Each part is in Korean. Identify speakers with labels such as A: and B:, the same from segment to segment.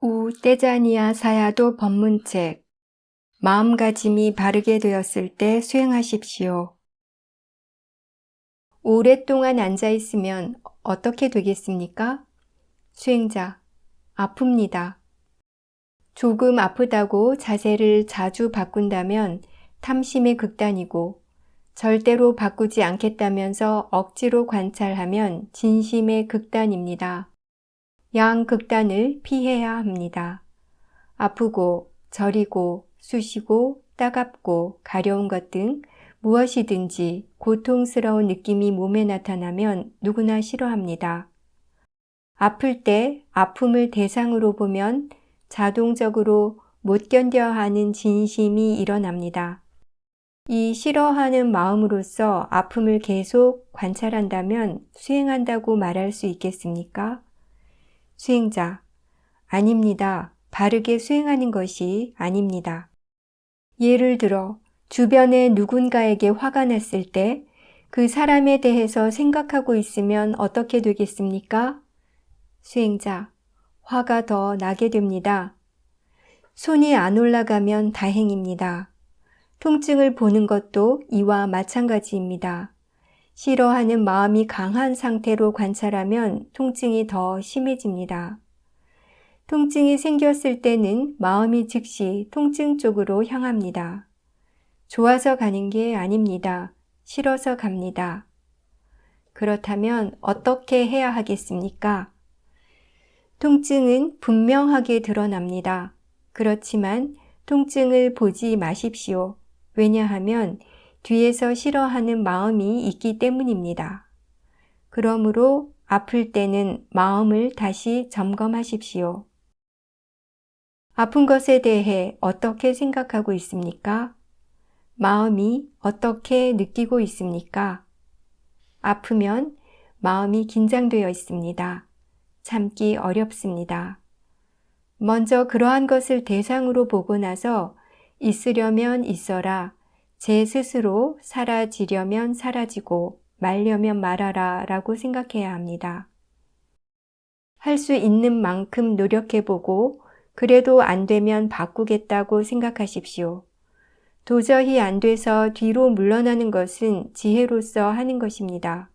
A: 우 떼자니아 사야도 법문책. 마음가짐이 바르게 되었을 때 수행하십시오. 오랫동안 앉아있으면 어떻게 되겠습니까? 수행자, 아픕니다. 조금 아프다고 자세를 자주 바꾼다면 탐심의 극단이고, 절대로 바꾸지 않겠다면서 억지로 관찰하면 진심의 극단입니다. 양 극단을 피해야 합니다. 아프고 저리고 쑤시고 따갑고 가려운 것 등 무엇이든지 고통스러운 느낌이 몸에 나타나면 누구나 싫어합니다. 아플 때 아픔을 대상으로 보면 자동적으로 못 견뎌 하는 진심이 일어납니다. 이 싫어하는 마음으로써 아픔을 계속 관찰한다면 수행한다고 말할 수 있겠습니까? 수행자, 아닙니다. 바르게 수행하는 것이 아닙니다. 예를 들어 주변에 누군가에게 화가 났을 때 그 사람에 대해서 생각하고 있으면 어떻게 되겠습니까? 수행자, 화가 더 나게 됩니다. 손이 안 올라가면 다행입니다. 통증을 보는 것도 이와 마찬가지입니다. 싫어하는 마음이 강한 상태로 관찰하면 통증이 더 심해집니다. 통증이 생겼을 때는 마음이 즉시 통증 쪽으로 향합니다. 좋아서 가는 게 아닙니다. 싫어서 갑니다. 그렇다면 어떻게 해야 하겠습니까? 통증은 분명하게 드러납니다. 그렇지만 통증을 보지 마십시오. 왜냐하면 뒤에서 싫어하는 마음이 있기 때문입니다. 그러므로 아플 때는 마음을 다시 점검하십시오. 아픈 것에 대해 어떻게 생각하고 있습니까? 마음이 어떻게 느끼고 있습니까? 아프면 마음이 긴장되어 있습니다. 참기 어렵습니다. 먼저 그러한 것을 대상으로 보고 나서 있으려면 있어라, 제 스스로 사라지려면 사라지고 말려면 말아라 라고 생각해야 합니다. 할 수 있는 만큼 노력해보고 그래도 안 되면 바꾸겠다고 생각하십시오. 도저히 안 돼서 뒤로 물러나는 것은 지혜로서 하는 것입니다.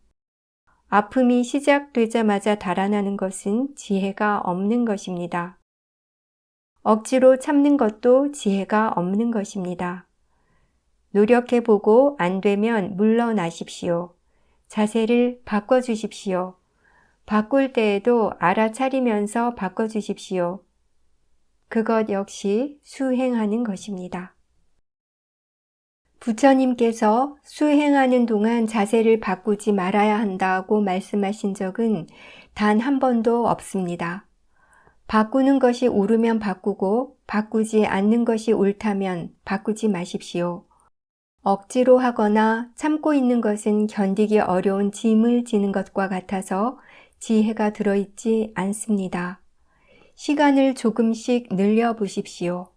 A: 아픔이 시작되자마자 달아나는 것은 지혜가 없는 것입니다. 억지로 참는 것도 지혜가 없는 것입니다. 노력해보고 안 되면 물러나십시오. 자세를 바꿔주십시오. 바꿀 때에도 알아차리면서 바꿔주십시오. 그것 역시 수행하는 것입니다. 부처님께서 수행하는 동안 자세를 바꾸지 말아야 한다고 말씀하신 적은 단 한 번도 없습니다. 바꾸는 것이 옳으면 바꾸고 바꾸지 않는 것이 옳다면 바꾸지 마십시오. 억지로 하거나 참고 있는 것은 견디기 어려운 짐을 지는 것과 같아서 지혜가 들어있지 않습니다. 시간을 조금씩 늘려보십시오.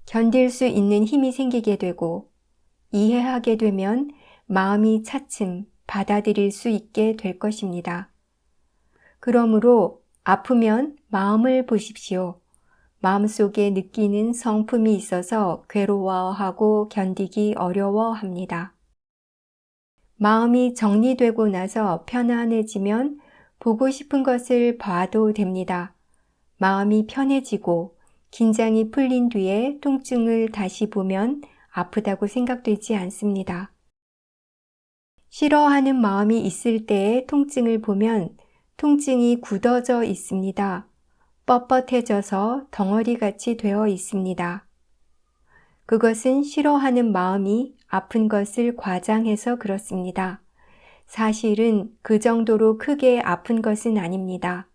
A: 견딜 수 있는 힘이 생기게 되고 이해하게 되면 마음이 차츰 받아들일 수 있게 될 것입니다. 그러므로 아프면 마음을 보십시오. 마음속에 느끼는 성품이 있어서 괴로워하고 견디기 어려워합니다. 마음이 정리되고 나서 편안해지면 보고 싶은 것을 봐도 됩니다. 마음이 편해지고 긴장이 풀린 뒤에 통증을 다시 보면 아프다고 생각되지 않습니다. 싫어하는 마음이 있을 때의 통증을 보면 통증이 굳어져 있습니다. 뻣뻣해져서 덩어리같이 되어 있습니다. 그것은 싫어하는 마음이 아픈 것을 과장해서 그렇습니다. 사실은 그 정도로 크게 아픈 것은 아닙니다.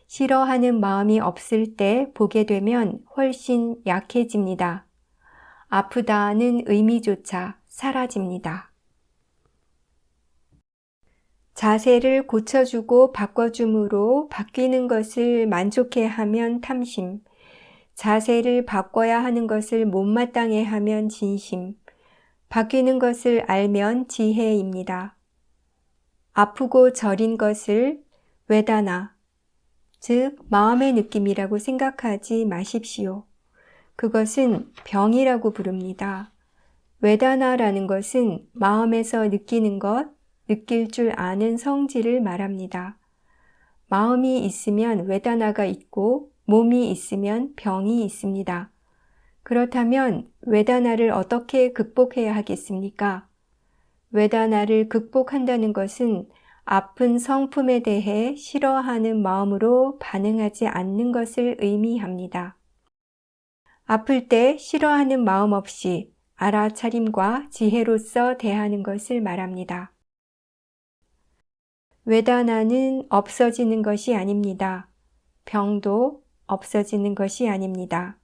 A: 싫어하는 마음이 없을 때 보게 되면 훨씬 약해집니다. 아프다는 의미조차 사라집니다. 자세를 고쳐주고 바꿔줌으로 바뀌는 것을 만족해하면 탐심, 자세를 바꿔야 하는 것을 못마땅해하면 진심, 바뀌는 것을 알면 지혜입니다. 아프고 저린 것을 외다나, 즉 마음의 느낌이라고 생각하지 마십시오. 그것은 병이라고 부릅니다. 웨다나라는 것은 마음에서 느끼는 것, 느낄 줄 아는 성질을 말합니다. 마음이 있으면 웨다나가 있고 몸이 있으면 병이 있습니다. 그렇다면 웨다나를 어떻게 극복해야 하겠습니까? 웨다나를 극복한다는 것은 아픈 성품에 대해 싫어하는 마음으로 반응하지 않는 것을 의미합니다. 아플 때 싫어하는 마음 없이 알아차림과 지혜로서 대하는 것을 말합니다. 웨다나는 없어지는 것이 아닙니다. 병도 없어지는 것이 아닙니다.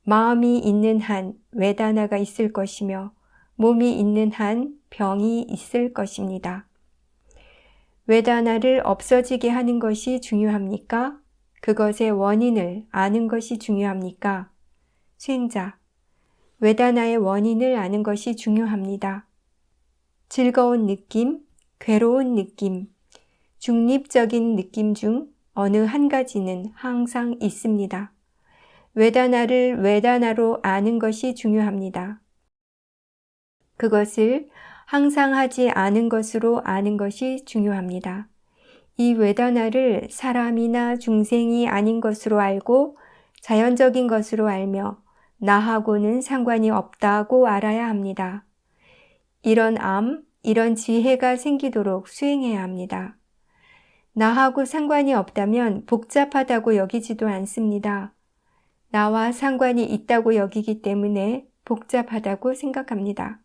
A: 마음이 있는 한 웨다나가 있을 것이며 몸이 있는 한 병이 있을 것입니다. 웨다나를 없어지게 하는 것이 중요합니까? 그것의 원인을 아는 것이 중요합니까? 수행자, 웨다나의 원인을 아는 것이 중요합니다. 즐거운 느낌, 괴로운 느낌, 중립적인 느낌 중 어느 한 가지는 항상 있습니다. 웨다나를 웨다나로 아는 것이 중요합니다. 그것을 항상 하지 않은 것으로 아는 것이 중요합니다. 이 웨다나를 사람이나 중생이 아닌 것으로 알고 자연적인 것으로 알며 나하고는 상관이 없다고 알아야 합니다. 이런 이런 지혜가 생기도록 수행해야 합니다. 나하고 상관이 없다면 복잡하다고 여기지도 않습니다. 나와 상관이 있다고 여기기 때문에 복잡하다고 생각합니다.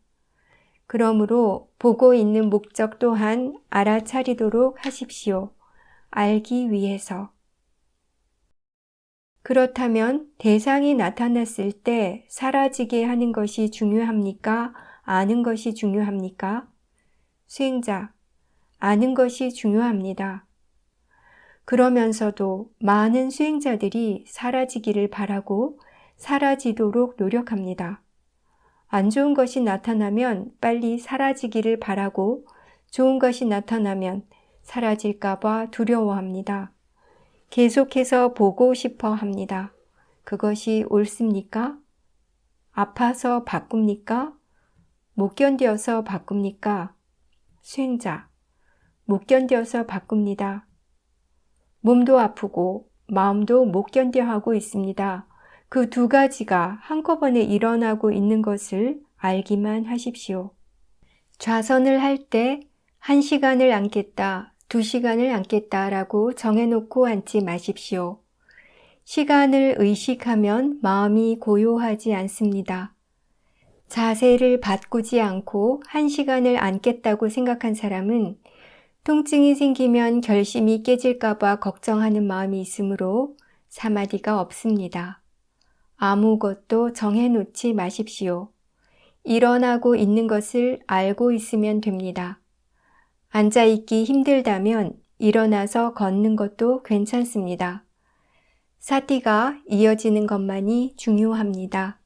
A: 그러므로 보고 있는 목적 또한 알아차리도록 하십시오. 알기 위해서. 그렇다면 대상이 나타났을 때 사라지게 하는 것이 중요합니까? 아는 것이 중요합니까? 수행자, 아는 것이 중요합니다. 그러면서도 많은 수행자들이 사라지기를 바라고 사라지도록 노력합니다. 안 좋은 것이 나타나면 빨리 사라지기를 바라고 좋은 것이 나타나면 사라질까봐 두려워합니다. 계속해서 보고 싶어 합니다. 그것이 옳습니까? 아파서 바꿉니까? 못 견뎌서 바꿉니까? 수행자, 못 견뎌서 바꿉니다. 몸도 아프고 마음도 못 견뎌 하고 있습니다. 그 두 가지가 한꺼번에 일어나고 있는 것을 알기만 하십시오. 좌선을 할 때 1시간을 앉겠다, 2시간을 앉겠다라고 정해놓고 앉지 마십시오. 시간을 의식하면 마음이 고요하지 않습니다. 자세를 바꾸지 않고 1시간을 앉겠다고 생각한 사람은 통증이 생기면 결심이 깨질까봐 걱정하는 마음이 있으므로 사마디가 없습니다. 아무것도 정해놓지 마십시오. 일어나고 있는 것을 알고 있으면 됩니다. 앉아있기 힘들다면 일어나서 걷는 것도 괜찮습니다. 사티가 이어지는 것만이 중요합니다.